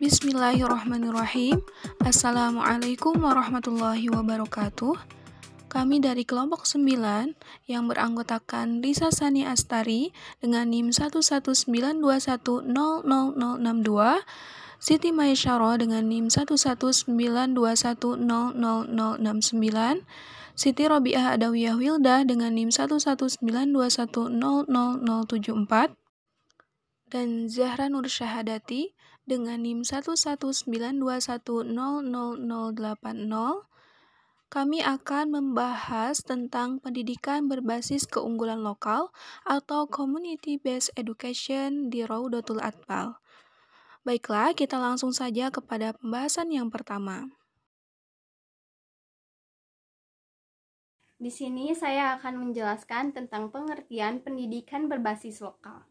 Bismillahirrahmanirrahim. Assalamualaikum warahmatullahi wabarakatuh. Kami dari kelompok 9 yang beranggotakan Risa Sani Astari dengan NIM 11921000062, Siti Maisyaro dengan NIM 11921000069, Siti Robiah Adawiyah Wildah dengan NIM 11921000074, dan Zahra Nur Syahadati dengan NIM 11921000080. Kami akan membahas tentang pendidikan berbasis keunggulan lokal atau Community Based Education di Raudatul Atfal. Baiklah, kita langsung saja kepada pembahasan yang pertama. Di sini saya akan menjelaskan tentang pengertian pendidikan berbasis lokal.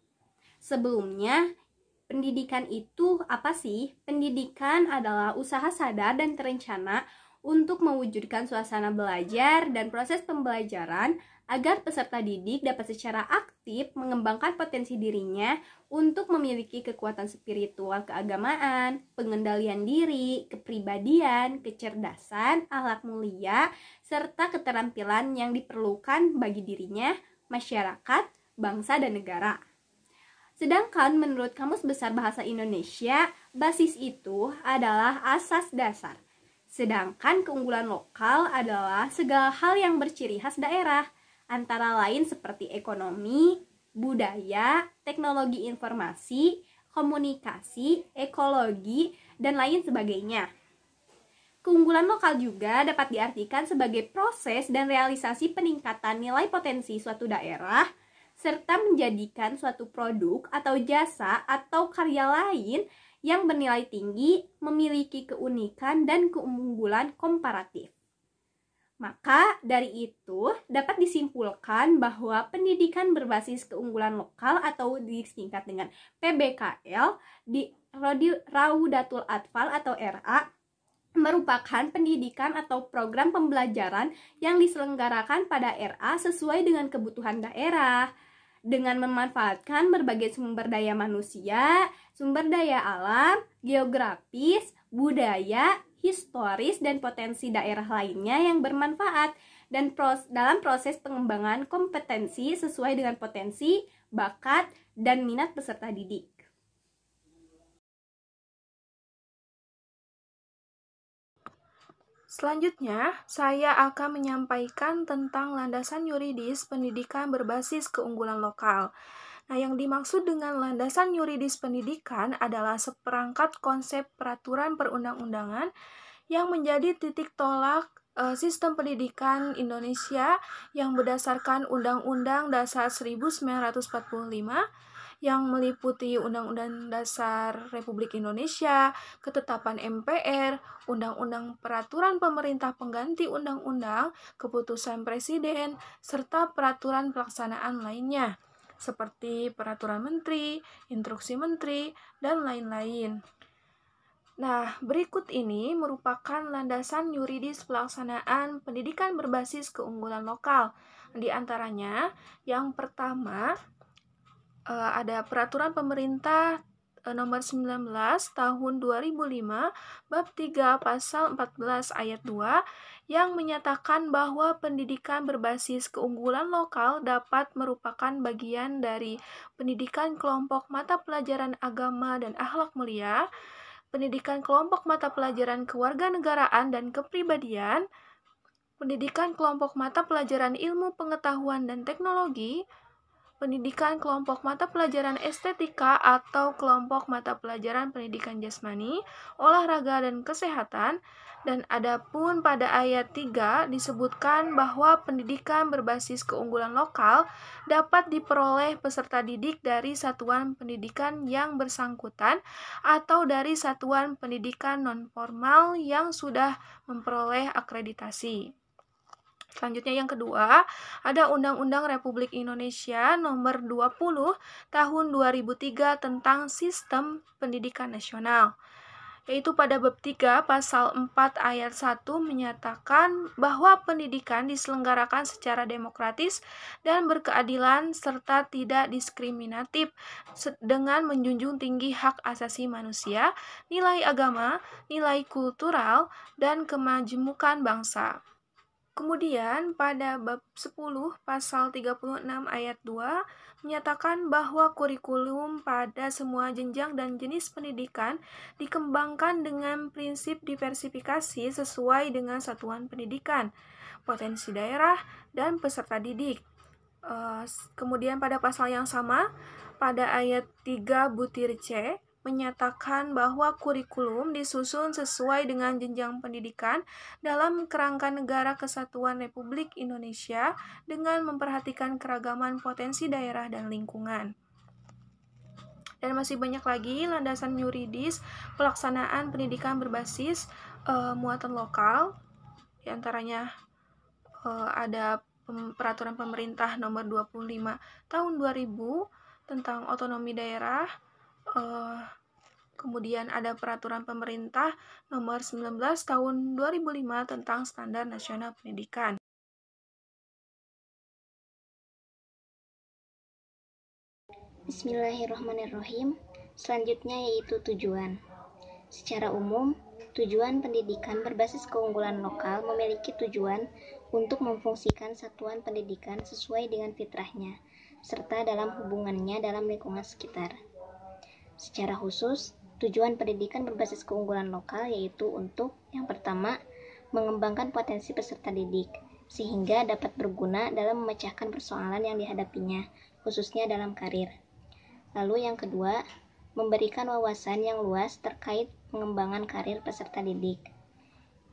Sebelumnya, pendidikan itu apa sih? Pendidikan adalah usaha sadar dan terencana untuk mewujudkan suasana belajar dan proses pembelajaran agar peserta didik dapat secara aktif mengembangkan potensi dirinya untuk memiliki kekuatan spiritual keagamaan, pengendalian diri, kepribadian, kecerdasan, akhlak mulia, serta keterampilan yang diperlukan bagi dirinya, masyarakat, bangsa, dan negara. Sedangkan menurut Kamus Besar Bahasa Indonesia, basis itu adalah asas dasar. Sedangkan keunggulan lokal adalah segala hal yang berciri khas daerah, antara lain seperti ekonomi, budaya, teknologi informasi, komunikasi, ekologi, dan lain sebagainya. Keunggulan lokal juga dapat diartikan sebagai proses dan realisasi peningkatan nilai potensi suatu daerah, serta menjadikan suatu produk atau jasa atau karya lain yang bernilai tinggi, memiliki keunikan dan keunggulan komparatif. Maka dari itu dapat disimpulkan bahwa pendidikan berbasis keunggulan lokal atau disingkat dengan PBKL di Raudatul Atfal atau RA merupakan pendidikan atau program pembelajaran yang diselenggarakan pada RA sesuai dengan kebutuhan daerah, dengan memanfaatkan berbagai sumber daya manusia, sumber daya alam, geografis, budaya, historis, dan potensi daerah lainnya yang bermanfaat dan dalam proses pengembangan kompetensi sesuai dengan potensi, bakat, dan minat peserta didik. Selanjutnya, saya akan menyampaikan tentang landasan yuridis pendidikan berbasis keunggulan lokal. Nah, yang dimaksud dengan landasan yuridis pendidikan adalah seperangkat konsep peraturan perundang-undangan yang menjadi titik tolak sistem pendidikan Indonesia yang berdasarkan Undang-Undang Dasar 1945 yang meliputi Undang-Undang Dasar Republik Indonesia, Ketetapan MPR, Undang-Undang Peraturan Pemerintah Pengganti Undang-Undang, Keputusan Presiden, serta peraturan pelaksanaan lainnya, seperti Peraturan Menteri, Instruksi Menteri, dan lain-lain. Nah, berikut ini merupakan landasan yuridis pelaksanaan pendidikan berbasis keunggulan lokal. Di antaranya, yang pertama, ada Peraturan Pemerintah Nomor 19 Tahun 2005 Bab 3 Pasal 14 Ayat 2 yang menyatakan bahwa pendidikan berbasis keunggulan lokal dapat merupakan bagian dari pendidikan kelompok mata pelajaran agama dan akhlak mulia, pendidikan kelompok mata pelajaran kewarganegaraan dan kepribadian, pendidikan kelompok mata pelajaran ilmu pengetahuan dan teknologi, pendidikan kelompok mata pelajaran estetika atau kelompok mata pelajaran pendidikan jasmani, olahraga, dan kesehatan. Dan adapun pada ayat 3 disebutkan bahwa pendidikan berbasis keunggulan lokal dapat diperoleh peserta didik dari satuan pendidikan yang bersangkutan atau dari satuan pendidikan non-formal yang sudah memperoleh akreditasi. Selanjutnya yang kedua, ada Undang-Undang Republik Indonesia Nomor 20 Tahun 2003 tentang Sistem Pendidikan Nasional. yaitu pada bab 3 pasal 4 ayat 1 menyatakan bahwa pendidikan diselenggarakan secara demokratis dan berkeadilan serta tidak diskriminatif dengan menjunjung tinggi hak asasi manusia, nilai agama, nilai kultural, dan kemajemukan bangsa. Kemudian pada bab 10 pasal 36 ayat 2 menyatakan bahwa kurikulum pada semua jenjang dan jenis pendidikan dikembangkan dengan prinsip diversifikasi sesuai dengan satuan pendidikan, potensi daerah, dan peserta didik. Kemudian pada pasal yang sama, pada ayat 3 butir C, menyatakan bahwa kurikulum disusun sesuai dengan jenjang pendidikan dalam kerangka Negara Kesatuan Republik Indonesia dengan memperhatikan keragaman potensi daerah dan lingkungan. Dan masih banyak lagi landasan yuridis pelaksanaan pendidikan berbasis muatan lokal, diantaranya ada peraturan pemerintah nomor 25 tahun 2000 tentang otonomi daerah. Kemudian ada peraturan pemerintah nomor 19 tahun 2005 tentang standar nasional pendidikan. Bismillahirrahmanirrahim. Selanjutnya yaitu tujuan. Secara umum, tujuan pendidikan berbasis keunggulan lokal memiliki tujuan untuk memfungsikan satuan pendidikan sesuai dengan fitrahnya, serta dalam hubungannya dalam lingkungan sekitar. Secara khusus, tujuan pendidikan berbasis keunggulan lokal yaitu untuk, yang pertama, mengembangkan potensi peserta didik, sehingga dapat berguna dalam memecahkan persoalan yang dihadapinya, khususnya dalam karir. Lalu yang kedua, memberikan wawasan yang luas terkait pengembangan karir peserta didik.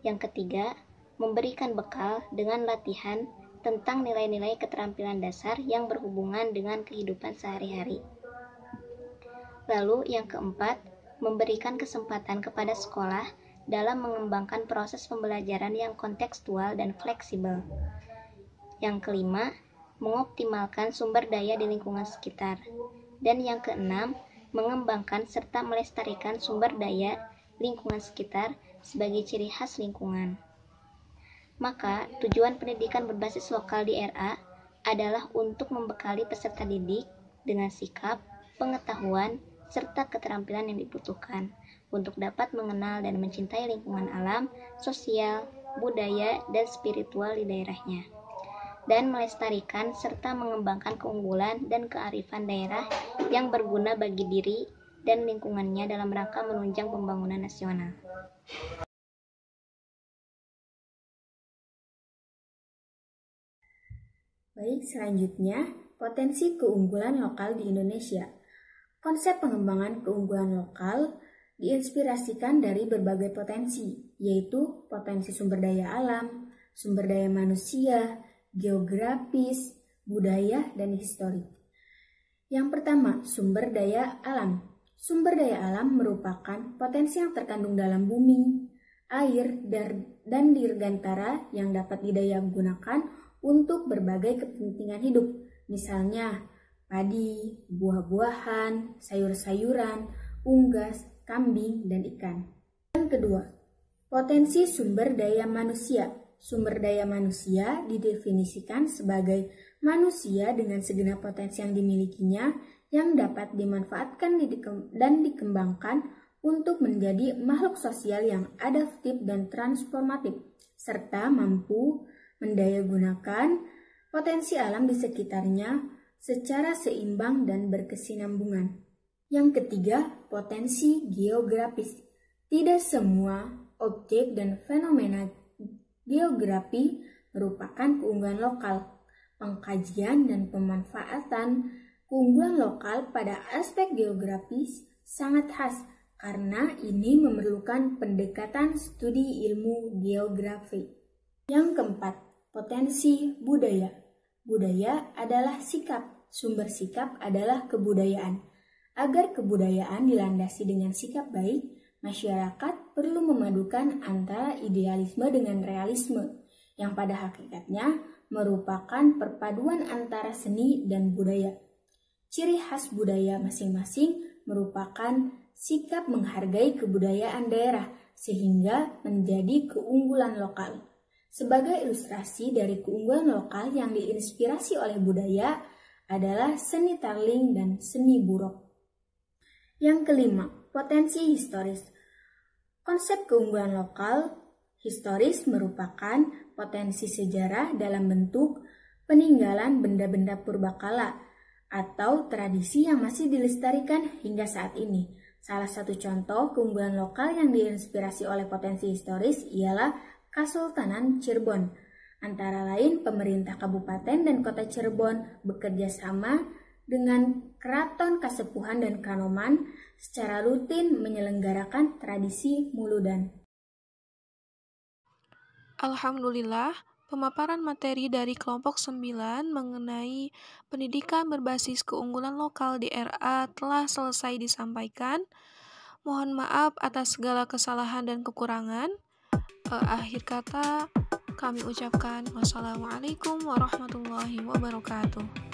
Yang ketiga, memberikan bekal dengan latihan tentang nilai-nilai keterampilan dasar yang berhubungan dengan kehidupan sehari-hari. Lalu yang keempat, memberikan kesempatan kepada sekolah dalam mengembangkan proses pembelajaran yang kontekstual dan fleksibel. Yang kelima, mengoptimalkan sumber daya di lingkungan sekitar. Dan yang keenam, mengembangkan serta melestarikan sumber daya lingkungan sekitar sebagai ciri khas lingkungan. Maka, tujuan pendidikan berbasis lokal di RA adalah untuk membekali peserta didik dengan sikap, pengetahuan, serta keterampilan yang dibutuhkan untuk dapat mengenal dan mencintai lingkungan alam, sosial, budaya, dan spiritual di daerahnya, dan melestarikan serta mengembangkan keunggulan dan kearifan daerah yang berguna bagi diri dan lingkungannya dalam rangka menunjang pembangunan nasional. Baik, selanjutnya, potensi keunggulan lokal di Indonesia. Konsep pengembangan keunggulan lokal diinspirasikan dari berbagai potensi, yaitu potensi sumber daya alam, sumber daya manusia, geografis, budaya, dan historik. Yang pertama, sumber daya alam. Sumber daya alam merupakan potensi yang terkandung dalam bumi, air, dan dirgantara yang dapat didaya gunakan untuk berbagai kepentingan hidup, misalnya padi, buah-buahan, sayur-sayuran, unggas, kambing, dan ikan. Yang kedua, potensi sumber daya manusia. Sumber daya manusia didefinisikan sebagai manusia dengan segenap potensi yang dimilikinya yang dapat dimanfaatkan dan dikembangkan untuk menjadi makhluk sosial yang adaptif dan transformatif, serta mampu mendayagunakan potensi alam di sekitarnya secara seimbang dan berkesinambungan. Yang ketiga, potensi geografis. Tidak semua objek dan fenomena geografi merupakan keunggulan lokal. Pengkajian dan pemanfaatan keunggulan lokal pada aspek geografis sangat khas karena ini memerlukan pendekatan studi ilmu geografi. Yang keempat, potensi budaya. Budaya adalah sikap, sumber sikap adalah kebudayaan. Agar kebudayaan dilandasi dengan sikap baik, masyarakat perlu memadukan antara idealisme dengan realisme, yang pada hakikatnya merupakan perpaduan antara seni dan budaya. Ciri khas budaya masing-masing merupakan sikap menghargai kebudayaan daerah sehingga menjadi keunggulan lokal. Sebagai ilustrasi dari keunggulan lokal yang diinspirasi oleh budaya adalah seni tarling dan seni burok. Yang kelima, potensi historis. Konsep keunggulan lokal historis merupakan potensi sejarah dalam bentuk peninggalan benda-benda purbakala atau tradisi yang masih dilestarikan hingga saat ini. Salah satu contoh keunggulan lokal yang diinspirasi oleh potensi historis ialah Kesultanan Cirebon. Antara lain, pemerintah Kabupaten dan Kota Cirebon bekerja sama dengan Keraton Kasepuhan dan Kanoman secara rutin menyelenggarakan tradisi muludan. Alhamdulillah, pemaparan materi dari kelompok 9 mengenai pendidikan berbasis keunggulan lokal di RA telah selesai disampaikan. Mohon maaf atas segala kesalahan dan kekurangan. Akhir kata, kami ucapkan wassalamualaikum warahmatullahi wabarakatuh.